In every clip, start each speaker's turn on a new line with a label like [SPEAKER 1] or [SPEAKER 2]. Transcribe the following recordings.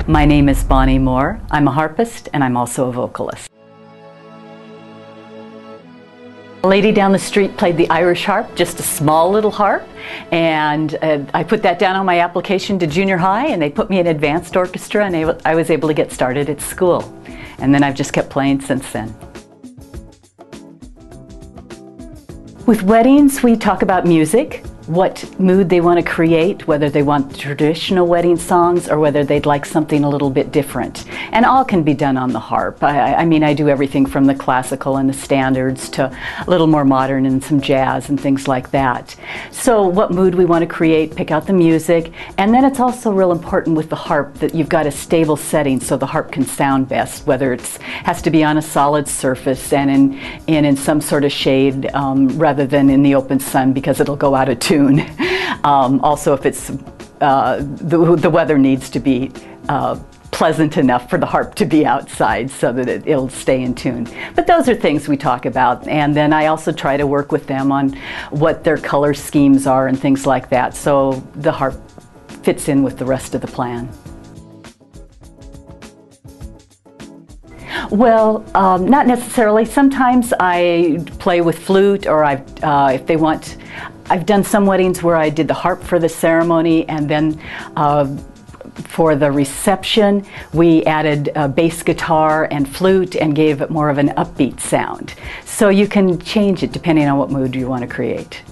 [SPEAKER 1] My name is Bonnie Moore. I'm a harpist and I'm also a vocalist. A lady down the street played the Irish harp, just a small little harp, and I put that down on my application to junior high, and they put me in advanced orchestra, and I was able to get started at school. And then I've just kept playing since then. With weddings, we talk about music, what mood they want to create, whether they want traditional wedding songs or whether they'd like something a little bit different. And all can be done on the harp. I mean, I do everything from the classical and the standards to a little more modern and some jazz and things like that. So what mood we want to create, pick out the music, and then it's also real important with the harp that you've got a stable setting so the harp can sound best, whether it has to be on a solid surface and in some sort of shade rather than in the open sun because it'll go out of tune. Also, if it's the weather needs to be pleasant enough for the harp to be outside so that it'll stay in tune. But those are things we talk about, and then I also try to work with them on what their color schemes are and things like that, so the harp fits in with the rest of the plan. Well, not necessarily. Sometimes I play with flute, or if they want, I've done some weddings where I did the harp for the ceremony, and then for the reception we added bass guitar and flute and gave it more of an upbeat sound. So you can change it depending on what mood you want to create.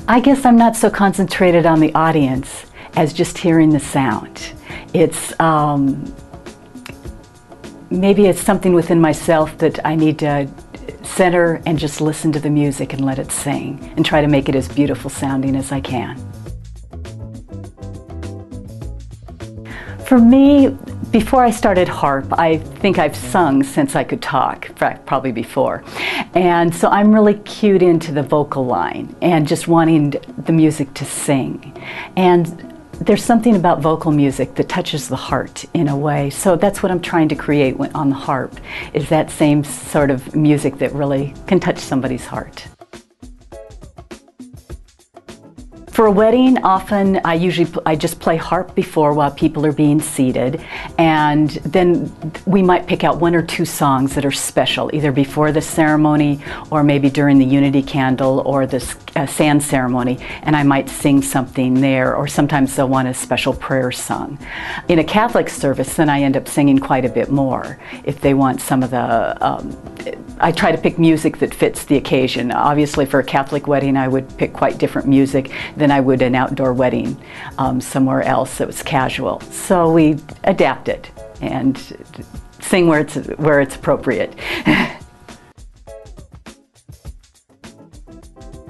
[SPEAKER 1] I guess I'm not so concentrated on the audience as just hearing the sound. It's maybe it's something within myself that I need to center and just listen to the music and let it sing and try to make it as beautiful sounding as I can. For me, before I started harp, I think I've sung since I could talk, in fact, probably before. And so I'm really cued into the vocal line and just wanting the music to sing. And there's something about vocal music that touches the heart in a way. So that's what I'm trying to create on the harp, is that same sort of music that really can touch somebody's heart. For a wedding, often I just play harp before while people are being seated, and then we might pick out one or two songs that are special, either before the ceremony or maybe during the unity candle or the sand ceremony, and I might sing something there, or sometimes they'll want a special prayer sung. In a Catholic service, then I end up singing quite a bit more if they want some of the I try to pick music that fits the occasion. Obviously, for a Catholic wedding, I would pick quite different music than I would an outdoor wedding somewhere else that was casual. So we adapt it and sing where it's appropriate.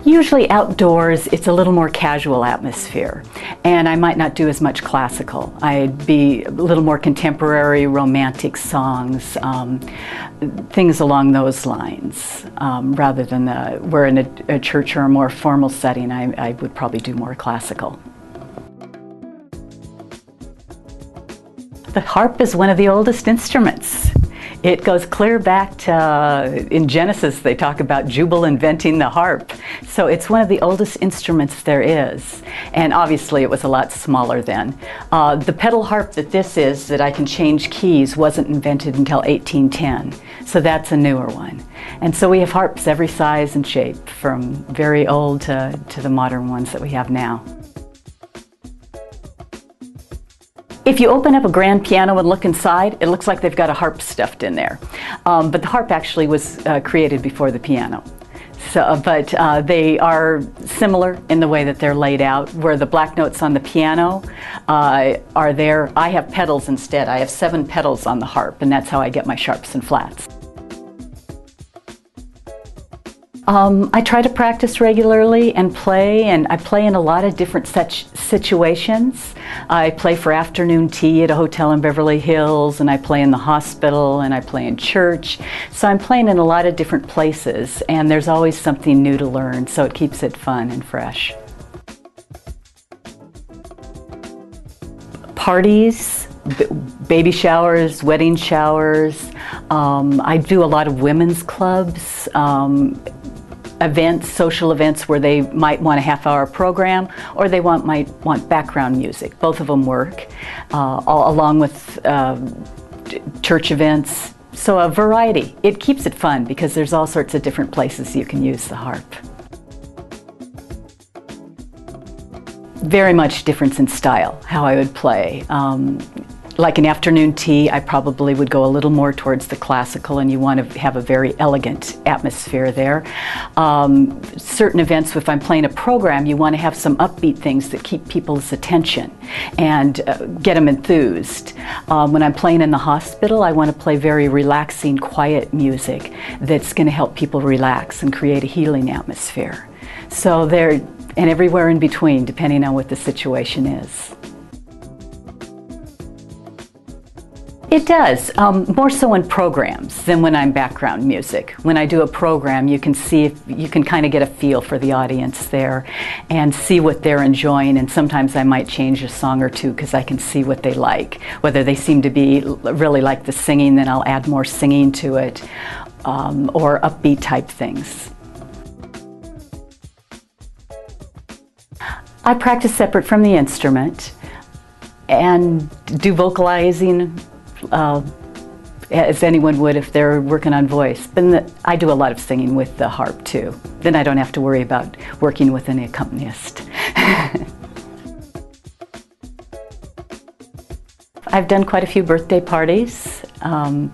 [SPEAKER 1] Usually outdoors, it's a little more casual atmosphere, and I might not do as much classical. I'd be a little more contemporary, romantic songs, things along those lines, rather than where in a church or a more formal setting, I would probably do more classical. The harp is one of the oldest instruments. It goes clear back to, in Genesis, they talk about Jubal inventing the harp. So it's one of the oldest instruments there is. And obviously it was a lot smaller then. The pedal harp that this is, that I can change keys, wasn't invented until 1810. So that's a newer one. And so we have harps every size and shape, from very old to the modern ones that we have now. If you open up a grand piano and look inside, it looks like they've got a harp stuffed in there. But the harp actually was created before the piano. So, but they are similar in the way that they're laid out. Where the black notes on the piano are there, I have pedals instead. I have 7 pedals on the harp, and that's how I get my sharps and flats. I try to practice regularly and I play in a lot of different such situations. I play for afternoon tea at a hotel in Beverly Hills, and I play in the hospital, and I play in church. So I'm playing in a lot of different places, and there's always something new to learn, so it keeps it fun and fresh. Parties, baby showers, wedding showers. I do a lot of women's clubs. events, social events where they might want a half-hour program, or they might want background music. Both of them work, along with church events. So a variety. It keeps it fun because there's all sorts of different places you can use the harp. Very much difference in style, how I would play. Like an afternoon tea, I probably would go a little more towards the classical, and you want to have a very elegant atmosphere there. Certain events, if I'm playing a program, you want to have some upbeat things that keep people's attention and get them enthused. When I'm playing in the hospital, I want to play very relaxing, quiet music that's going to help people relax and create a healing atmosphere. So there, and everywhere in between, depending on what the situation is. It does, more so in programs than when I'm background music. When I do a program, you can see, you can kind of get a feel for the audience there and see what they're enjoying, and sometimes I might change a song or two because I can see what they like. Whether they seem to be really like the singing, then I'll add more singing to it, or upbeat type things. I practice separate from the instrument and do vocalizing as anyone would if they're working on voice. But I do a lot of singing with the harp too. Then I don't have to worry about working with an accompanist. I've done quite a few birthday parties, and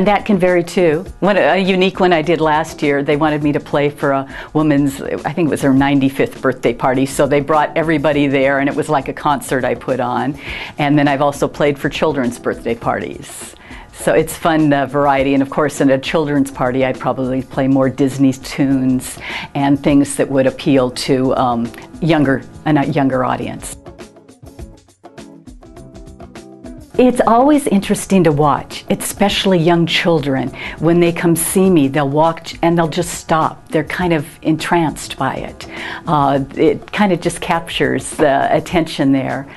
[SPEAKER 1] that can vary too. A unique one I did last year, they wanted me to play for a woman's, I think it was her 95th birthday party, so they brought everybody there and it was like a concert I put on. And then I've also played for children's birthday parties. So it's fun variety, and of course in a children's party I'd probably play more Disney tunes and things that would appeal to a younger audience. It's always interesting to watch, especially young children. When they come see me, they'll walk and they'll just stop. They're kind of entranced by it. It kind of just captures the attention there.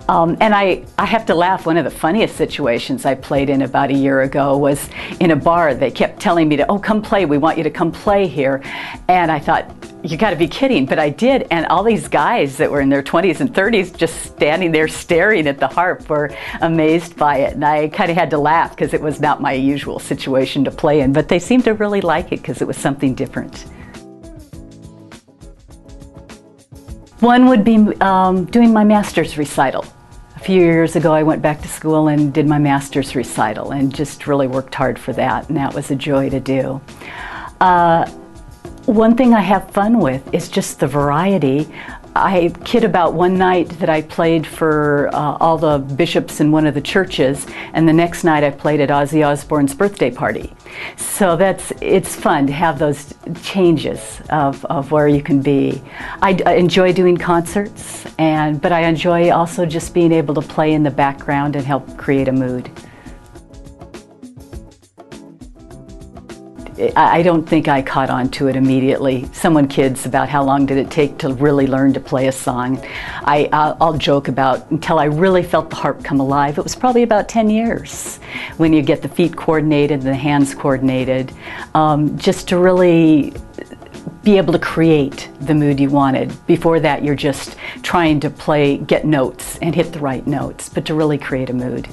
[SPEAKER 1] And I have to laugh. One of the funniest situations I played in about a year ago was in a bar. They kept telling me to, oh, come play, we want you to come play here. And I thought, you gotta be kidding, but I did, and all these guys that were in their 20s and 30s just standing there staring at the harp were amazed by it, and I kind of had to laugh because it was not my usual situation to play in, but they seemed to really like it because it was something different. One would be doing my master's recital. A few years ago I went back to school and did my master's recital and just really worked hard for that, and that was a joy to do. One thing I have fun with is just the variety. I kid about one night that I played for all the bishops in one of the churches, and the next night I played at Ozzy Osbourne's birthday party. So it's fun to have those changes of where you can be. I enjoy doing concerts, but I enjoy also just being able to play in the background and help create a mood. I don't think I caught on to it immediately. Someone kids about how long did it take to really learn to play a song. I'll joke about until I really felt the harp come alive. It was probably about 10 years when you get the feet coordinated and the hands coordinated, just to really be able to create the mood you wanted. Before that, you're just trying to get notes and hit the right notes, but to really create a mood.